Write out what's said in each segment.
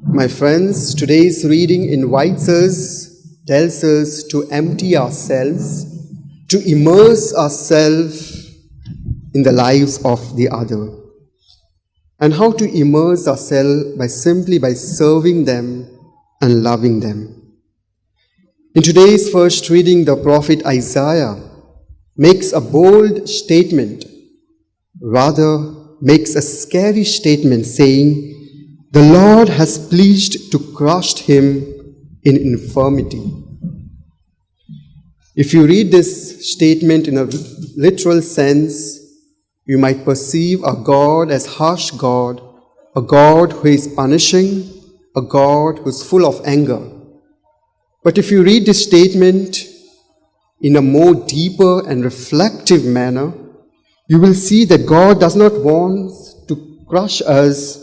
My friends, today's reading tells us to empty ourselves, to immerse ourselves in the lives of the other. And how to immerse ourselves simply by serving them and loving them. In today's first reading, the prophet Isaiah makes a bold statement, rather makes a scary statement saying, "The Lord has pleased to crush him in infirmity." If you read this statement in a literal sense, you might perceive a God as harsh God, a God who is punishing, a God who is full of anger. But if you read this statement in a more deeper and reflective manner, you will see that God does not want to crush us,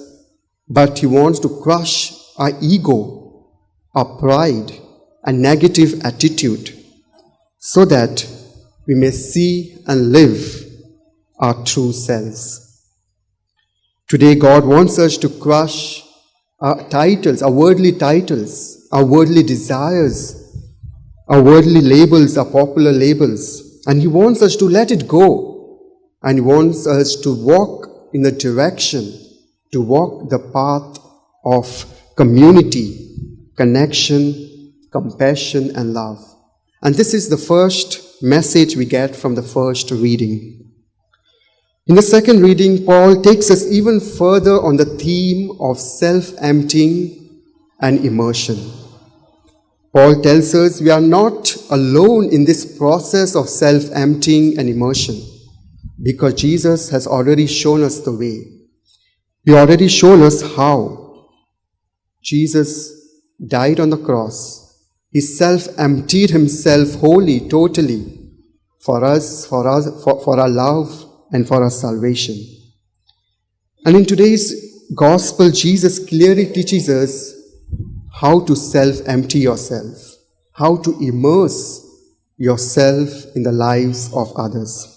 but he wants to crush our ego, our pride, a negative attitude, so that we may see and live our true selves. Today, God wants us to crush our titles, our worldly desires, our worldly labels, our popular labels, and he wants us to let it go, and he wants us to walk in the direction, to walk the path of community, connection, compassion, and love. And this is the first message we get from the first reading. In the second reading, Paul takes us even further on the theme of self-emptying and immersion. Paul tells us we are not alone in this process of self-emptying and immersion, because Jesus has already shown us the way. He already showed us how. Jesus died on the cross. He self-emptied himself wholly, totally, for us, for our love and for our salvation. And in today's gospel, Jesus clearly teaches us how to self-empty yourself, how to immerse yourself in the lives of others.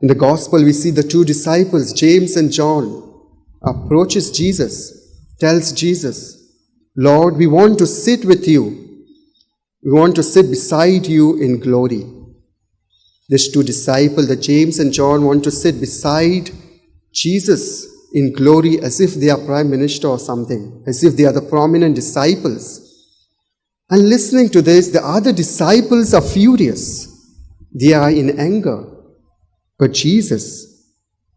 In the gospel, we see the two disciples, James and John, approaches Jesus, tells Jesus, "Lord, we want to sit with you. We want to sit beside you in glory." These two disciples, the James and John, want to sit beside Jesus in glory as if they are prime minister or something, as if they are the prominent disciples. And listening to this, the other disciples are furious. They are in anger. But Jesus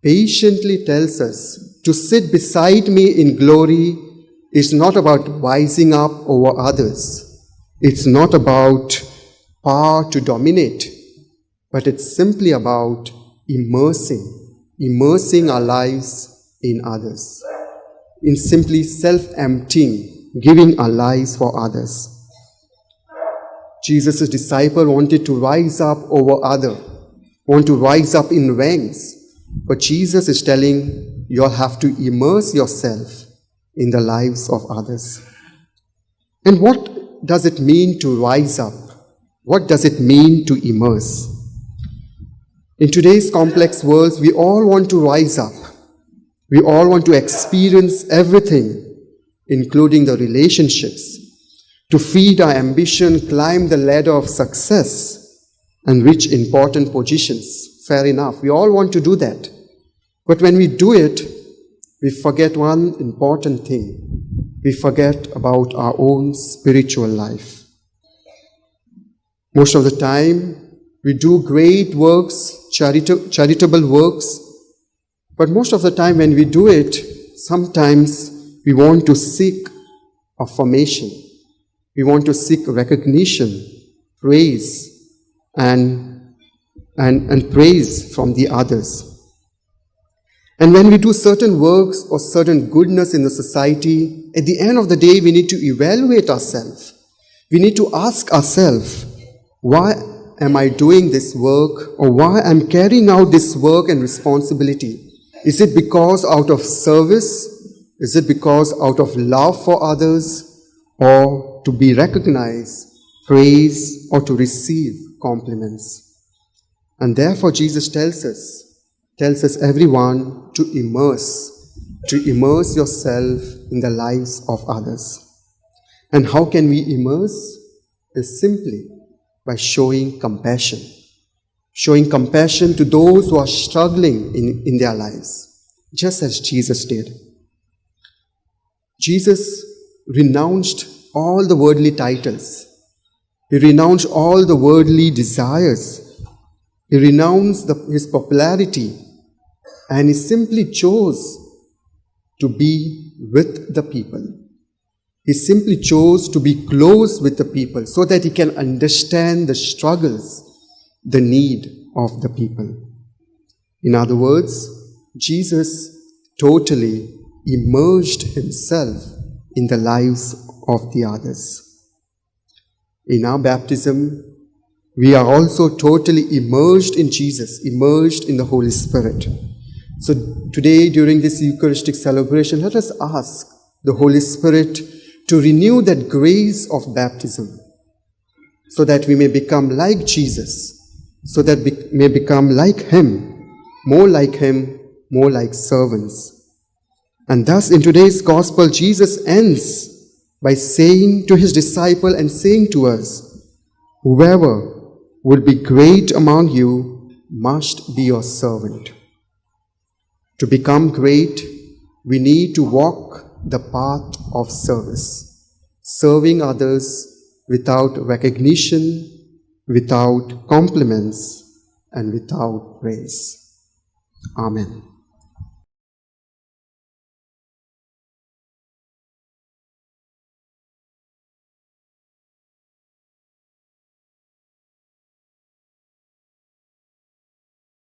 patiently tells us, to sit beside me in glory is not about rising up over others. It's not about power to dominate, but it's simply about immersing our lives in others, in simply self-emptying, giving our lives for others. Jesus' disciple wanted to rise up over others, want to rise up in ranks, but Jesus is telling, you'll have to immerse yourself in the lives of others. And what does it mean to rise up? What does it mean to immerse? In today's complex world, we all want to rise up. We all want to experience everything, including the relationships, to feed our ambition, climb the ladder of success, and reach important positions. Fair enough. We all want to do that. But when we do it, we forget one important thing. We forget about our own spiritual life. Most of the time, we do great works, charitable works, but most of the time when we do it, sometimes we want to seek affirmation. We want to seek recognition, praise, and praise from the others. And when we do certain works or certain goodness in the society, at the end of the day, we need to evaluate ourselves. We need to ask ourselves, why am I doing this work, or why I'm carrying out this work and responsibility? Is it because out of service? Is it because out of love for others, or to be recognized, praised, or to receive compliments? And therefore Jesus tells us everyone to immerse to immerse yourself in the lives of others. And how can we immerse? Is simply by showing compassion. Showing compassion to those who are struggling in their lives, just as Jesus did. Jesus renounced all the worldly titles. He renounced all the worldly desires. He renounced his popularity, and he simply chose to be with the people. He simply chose to be close with the people so that he can understand the struggles, the need of the people. In other words, Jesus totally immersed himself in the lives of the others. In our baptism, we are also totally immersed in Jesus, immersed in the Holy Spirit. So today, during this Eucharistic celebration, let us ask the Holy Spirit to renew that grace of baptism so that we may become like Jesus, so that we may become like Him, more like servants. And thus in today's Gospel, Jesus ends by saying to His disciple and saying to us, "Whoever would be great among you must be your servant." To become great, we need to walk the path of service, serving others without recognition, without compliments, and without praise. Amen.